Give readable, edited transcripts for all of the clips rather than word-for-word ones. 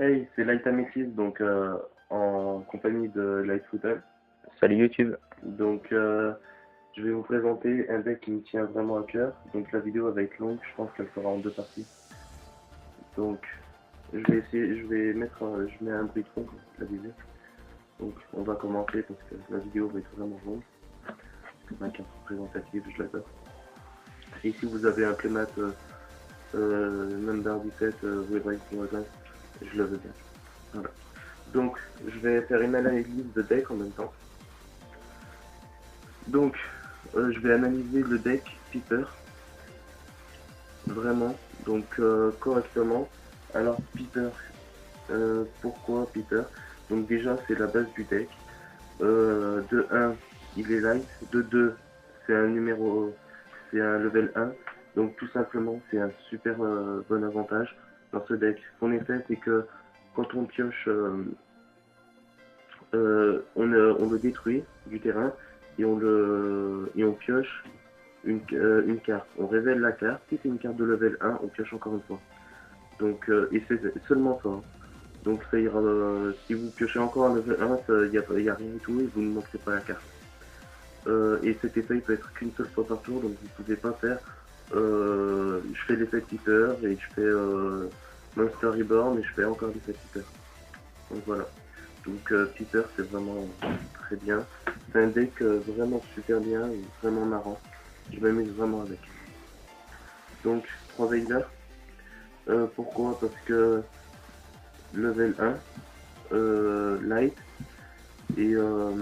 Hey, c'est Light Amethyst, donc en compagnie de Light Footal. Salut YouTube. Donc je vais vous présenter un deck qui me tient vraiment à cœur. Donc la vidéo va être longue, je pense qu'elle sera en deux parties. Donc je vais mettre, je mets un bruit de fond, comme vous l'avez vu. Donc on va commencer parce que la vidéo va être vraiment longue. C'est ma carte représentative, je l'adore. Et ici vous avez un playmat number 17, Vibration Hourglass, je le veux bien. Voilà. Donc je vais faire une analyse de deck en même temps. Donc, je vais analyser le deck Peter, vraiment, donc correctement. Alors, Peter, pourquoi Peter? Donc déjà, c'est la base du deck. De 1, il est light. De 2, c'est un numéro, c'est un level 1. Donc tout simplement, c'est un super bon avantage dans ce deck. Son effet, c'est que quand on pioche, on le détruit du terrain et on pioche une carte. On révèle la carte. Si c'est une carte de level 1, on pioche encore une fois. Donc, et c'est seulement ça. Donc ça ira, si vous piochez encore un level 1, il n'y a rien du tout et vous ne montrez pas la carte. Et cet effet il peut être qu'une seule fois par tour, donc vous ne pouvez pas faire je fais l'effet Peter et je fais Monster Reborn et je fais encore l'effet Peter. Donc voilà. Donc Peter c'est vraiment très bien. C'est un deck vraiment super bien et vraiment marrant. Je m'amuse vraiment avec. Donc 3 Veiler. Pourquoi? Parce que level 1, light, et, euh,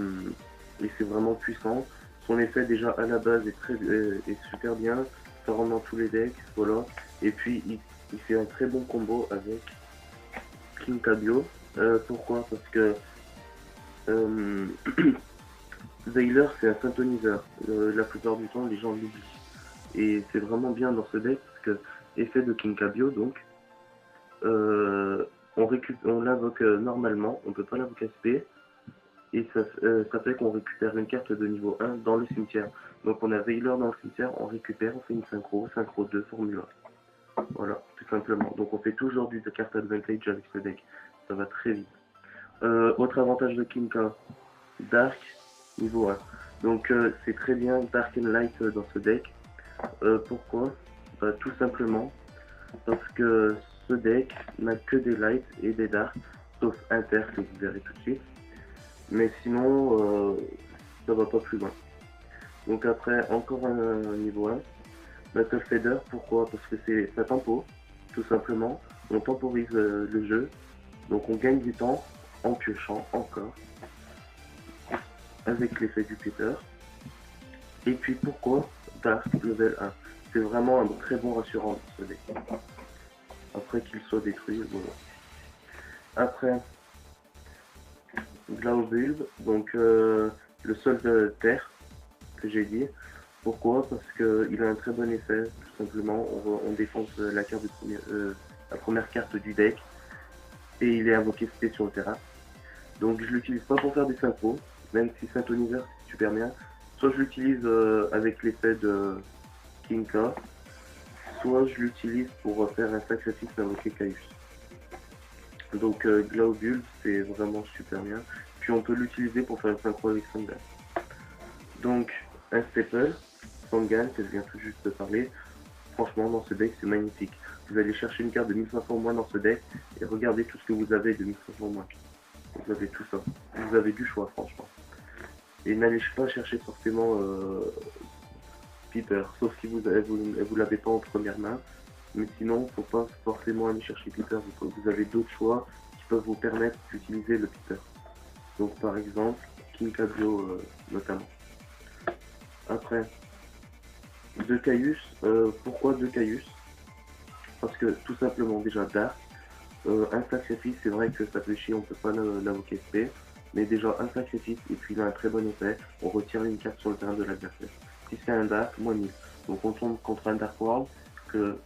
et c'est vraiment puissant. Son effet déjà à la base est super bien. Ça rentre dans tous les decks. Voilà. Et puis il fait un très bon combo avec King Kabio. Pourquoi? Parce que euh, Veiler c'est un synthoniseur. La plupart du temps les gens l'oublient. Et c'est vraiment bien dans ce deck parce que effet de Kinkabio donc euh, on l'invoque normalement, on peut pas l'invoquer SP et ça fait qu'on récupère une carte de niveau 1 dans le cimetière. Donc on a Veiler dans le cimetière, on récupère, on fait une synchro 2 formula. Voilà, tout simplement. Donc on fait toujours du carte advantage avec ce deck. Ça va très vite. Autre avantage de Kinka, Dark niveau 1. Donc c'est très bien Dark and Light dans ce deck. Pourquoi? Bah, tout simplement parce que ce deck n'a que des lights et des darks, sauf Inter que vous verrez tout de suite. Mais sinon, ça va pas plus loin. Donc après, encore un niveau 1. Battle Fader, pourquoi? Parce que ça tempo, tout simplement. On temporise le jeu, donc on gagne du temps en piochant encore avec l'effet du Peter. Et puis pourquoi Dark level 1? C'est vraiment un très bon rassurant dans ce deck. Après qu'il soit détruit, voilà. Après, Glaubulb, donc le sol de terre que j'ai dit. Pourquoi? Parce qu'il a un très bon effet, tout simplement. On défonce la première carte du deck et il est invoqué spé sur le terrain. Donc je l'utilise pas pour faire des synchros, même si Synthoniseur c'est super bien. Soit je l'utilise avec l'effet de Kinka, soit je l'utilise pour faire un sacrifice invoqué Caius. Donc Glaubulb c'est vraiment super bien. Puis on peut l'utiliser pour faire un synchro avec Sangan. Donc un staple, Sangan que je viens tout juste de parler. Franchement, dans ce deck, c'est magnifique. Vous allez chercher une carte de 1500 moins dans ce deck et regardez tout ce que vous avez de 1500 moins. Vous avez tout ça. Vous avez du choix, franchement. Et n'allez pas chercher forcément Peter, sauf si vous l'avez pas en première main. Mais sinon, faut pas forcément aller chercher Peter. Vous avez d'autres choix qui peuvent vous permettre d'utiliser le Peter. Donc par exemple, King Cabio notamment. Après, deux Caius. Pourquoi deux Caius? Parce que tout simplement déjà Dark. Un sacrifice, c'est vrai que ça fait chier, on peut pas l'invoquer SP, mais déjà un sacrifice et puis il a un très bon effet, on retire une carte sur le terrain de l'adversaire. Si c'est un Dark, moins 1000. Donc on tombe contre un Dark World, que,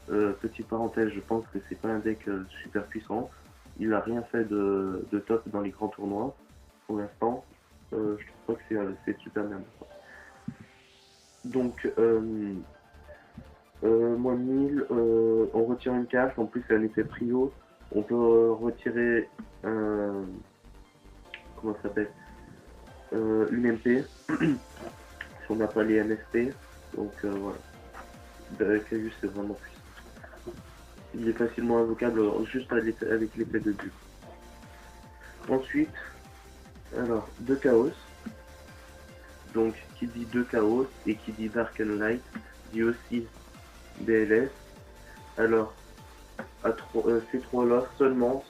petite parenthèse, je pense que c'est pas un deck super puissant, il a rien fait de top dans les grands tournois, pour l'instant, je trouve pas que c'est super bien. Donc, moins 1000, on retire une carte, en plus c'est un effet prio, On peut retirer un... Comment ça s'appelle, une MP, si on n'a pas les MSP. Donc voilà. Cayus c'est vraiment puissant. Il est facilement invocable juste avec l'effet de but. Ensuite, alors, 2 Chaos. Donc, qui dit 2 Chaos et qui dit Dark and Light, dit aussi BLS. Alors, ces trois-là seulement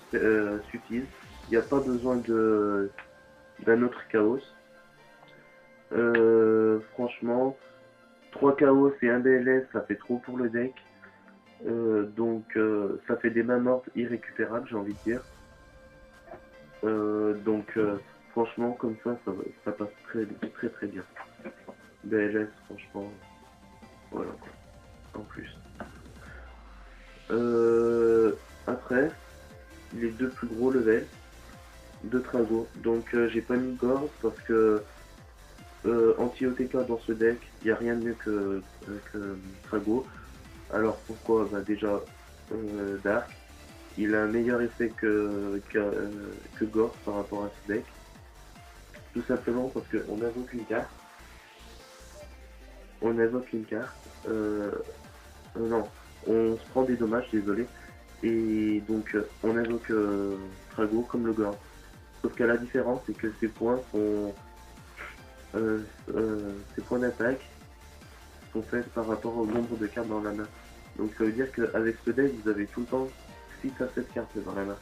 suffisent. Il n'y a pas besoin d'un autre Chaos. Franchement, 3 Chaos et un BLS, ça fait trop pour le deck. Donc, ça fait des mains mortes irrécupérables, j'ai envie de dire. Donc, franchement, comme ça passe très bien. BLS, franchement, voilà quoi. En plus. Après, les deux plus gros levels de Trago. Donc, j'ai pas mis Gore parce que anti-OTK dans ce deck, il n'y a rien de mieux que Trago. Alors pourquoi? Bah déjà, Dark, il a un meilleur effet que Gore par rapport à ce deck. Tout simplement parce qu'on invoque une carte. On invoque une carte. Non, on se prend des dommages, désolé. Et donc on invoque Trago comme le Gore. Sauf que la différence, c'est que ses points sont... ses points d'attaque sont faits par rapport au nombre de cartes dans la main. Donc ça veut dire qu'avec ce deck, vous avez tout le temps 6 à 7 cartes dans la main.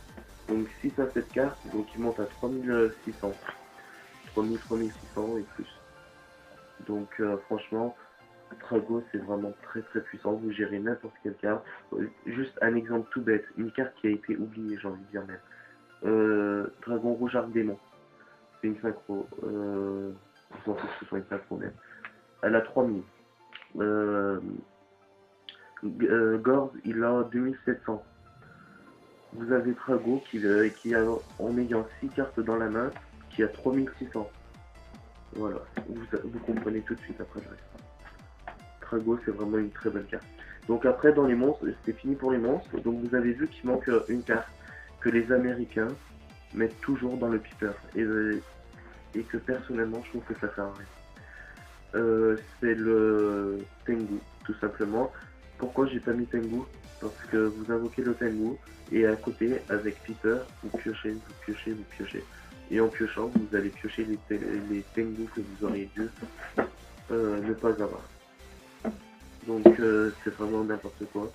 Donc 6 à 7 cartes, donc il monte à 3600. 3600 et plus. Donc franchement, Trago c'est vraiment très puissant, vous gérez n'importe quelle carte. Juste un exemple tout bête, une carte qui a été oubliée, j'ai envie de dire même. Dragon Rouge Arc Démon. C'est une synchro. Je m'en fous que ce soit une synchro même. Elle a 3000. Gorz, il a 2700. Vous avez Trago qui a, en ayant 6 cartes dans la main, qui a 3600. Voilà, vous comprenez tout de suite après le reste. Trago, c'est vraiment une très belle carte. Donc après, dans les monstres, c'est fini pour les monstres. Donc vous avez vu qu'il manque une carte que les Américains mettent toujours dans le Piper. Et que personnellement, je trouve que ça sert à rien. C'est le Tengu, tout simplement. Pourquoi j'ai pas mis Tengu? Parce que vous invoquez le Tengu et à côté, avec Piper, vous piochez. Et en piochant, vous allez piocher les Tengu que vous auriez dû ne pas avoir. Donc c'est vraiment n'importe quoi.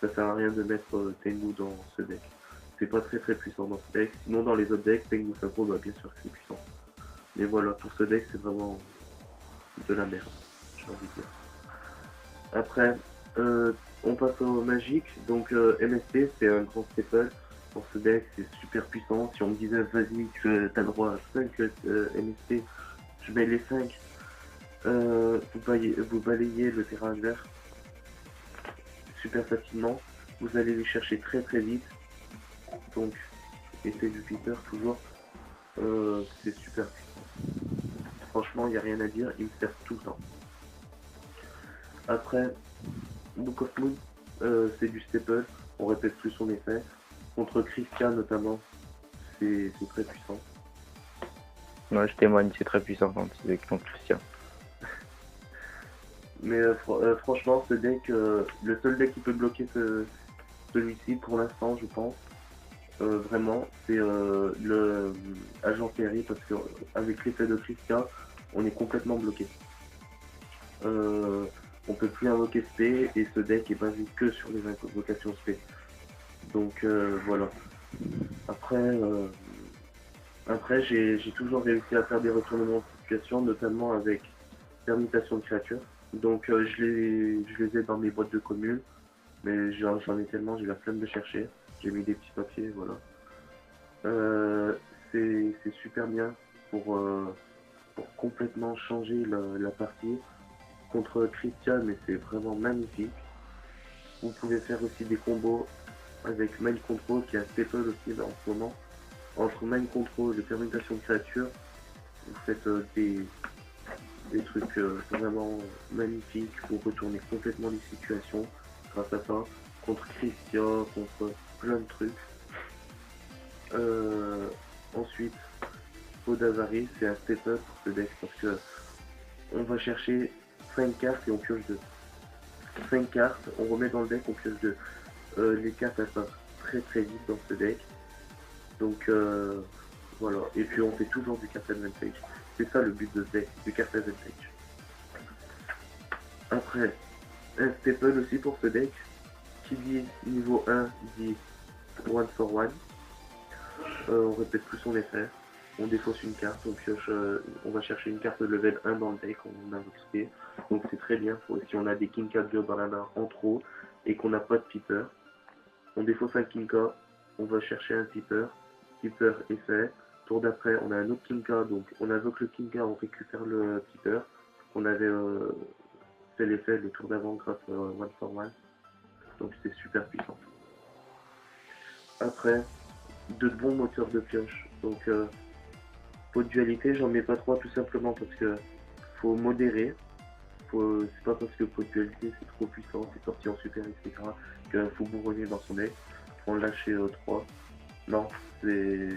Ça sert à rien de mettre Tengu dans ce deck. C'est pas très puissant dans ce deck. Sinon dans les autres decks, Tengu Synchro, bah, bien sûr que c'est puissant. Mais voilà, pour ce deck, c'est vraiment de la merde, j'ai envie de dire. Après, on passe au magique. Donc MST, c'est un grand staple. Pour ce deck, c'est super puissant. Si on me disait, vas-y, tu as le droit à 5 MST, je mets les 5. Vous balayez le terrain adverse super facilement. Vous allez les chercher très vite. Donc, effet Jupiter toujours. C'est super puissant. Franchement, il n'y a rien à dire. Il me sert tout le temps. Après, Book of Moon, c'est du staple. On répète plus son effet. Contre Christian notamment, c'est très puissant. Moi je témoigne, c'est très puissant contre Christian. Mais franchement, ce deck, le seul deck qui peut bloquer celui-ci pour l'instant, je pense, vraiment, c'est le Agent Perry, parce qu'avec l'effet de Christian, on est complètement bloqué. On peut plus invoquer SP et ce deck est basé que sur les invocations SP. Donc voilà. Après j'ai toujours réussi à faire des retournements de situation, notamment avec permutation de créatures. Donc je les ai dans mes boîtes de communes, mais j'en ai tellement, j'ai la flemme de chercher. J'ai mis des petits papiers, voilà. C'est super bien pour complètement changer la partie. Contre Christian, mais c'est vraiment magnifique. Vous pouvez faire aussi des combos avec Mind Control qui a staple aussi en ce moment. Entre Mind Control et permutation de créatures, vous faites des trucs vraiment magnifiques. Vous retournez complètement les situations grâce à ça. Contre Christian, contre plein de trucs. Euh, ensuite, Pot d'Avarice, c'est un step-up pour ce deck parce que on va chercher 5 cartes et on pioche 2. 5 cartes, on remet dans le deck, on pioche 2. Les cartes elles passent très très vite dans ce deck. Donc voilà. Et puis on fait toujours du card advantage. C'est ça le but de ce deck, du card advantage. Après, un staple aussi pour ce deck. Qui dit niveau 1 dit 1 for 1. On répète plus son effet. On défausse une carte, on pioche, on va chercher une carte de level 1 dans le deck, on invoque spé. Donc c'est très bien, si on a des Kinka Bio dans la main en trop et qu'on n'a pas de Piper, on défausse un Kinka, on va chercher un Piper, Piper est fait. Tour d'après, on a un autre Kinka, donc on invoque le Kinka, on récupère le Piper. On avait fait l'effet le tour d'avant grâce à 1 for 1. Donc c'est super puissant. Après, de bons moteurs de pioche. Donc pot de dualité, j'en mets pas trois tout simplement parce que faut modérer. C'est pas parce que pot de dualité c'est trop puissant, c'est sorti en super, etc. qu'il faut bourronner dans son deck. Faut en lâcher 3. Non, c'est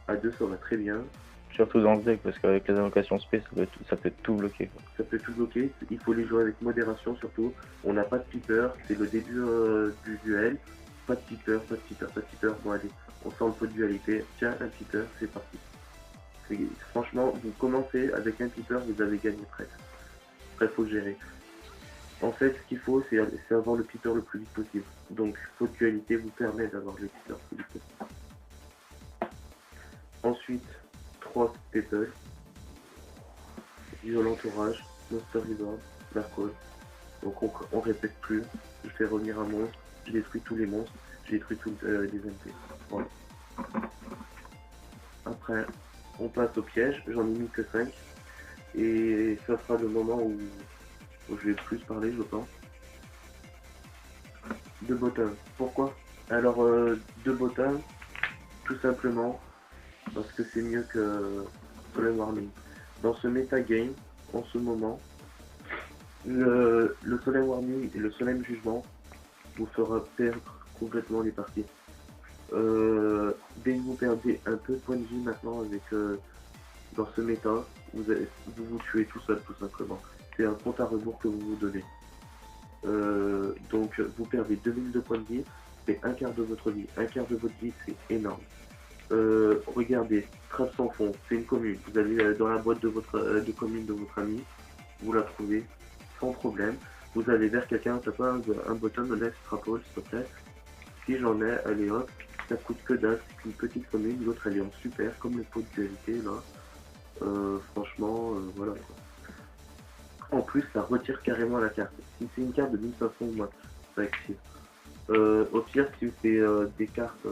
à 2 ça va très bien. Surtout dans ce deck, parce qu'avec les invocations spé, ça peut tout bloquer. Quoi. Ça peut tout bloquer, il faut les jouer avec modération surtout. On n'a pas de Piper, c'est le début du duel. Pas de Piper, pas de Piper, pas de Piper. Bon allez, on sort le pot de dualité. Tiens, un Piper, c'est parti. Franchement, vous commencez avec un Piper, vous avez gagné presque. Après, il faut gérer. En fait, ce qu'il faut, c'est avoir le Piper le plus vite possible. Donc, pot de dualité vous permet d'avoir le Piper le plus vite possible. Ensuite, 3 staples. Violent orage, Monster Reborn, Dark Hole. Donc on répète plus, je fais revenir un monstre, je détruis tous les monstres, je détruis tous les MP. Voilà. Après, on passe au piège, j'en ai mis que 5. Et ça sera le moment où je vais plus parler, je pense. De bottom. Pourquoi? Alors, de bottom, tout simplement, parce que c'est mieux que Solemn Warning. Dans ce metagame, en ce moment, le Solemn Warning et le Solemn Jugement vous fera perdre complètement les parties. Dès que vous perdez un peu de points de vie maintenant avec dans ce méta, vous tuez tout seul tout simplement. C'est un compte à rebours que vous vous donnez. Donc vous perdez 2000 de points de vie, c'est un quart de votre vie. Un quart de votre vie, c'est énorme. Regardez, Trappe sans fond, c'est une commune. Vous allez dans la boîte de commune de votre ami, vous la trouvez sans problème. Vous allez vers quelqu'un, t'as pas un bottom, laisse Trapole, s'il te plaît. Si j'en ai, allez hop, ça coûte que dalle, c'est une petite commune, l'autre elle est en super, comme le pot de dualité là. Franchement, voilà quoi. En plus, ça retire carrément la carte. Si c'est une carte de 1500 ou moins, ça active. Au pire, si c'est des cartes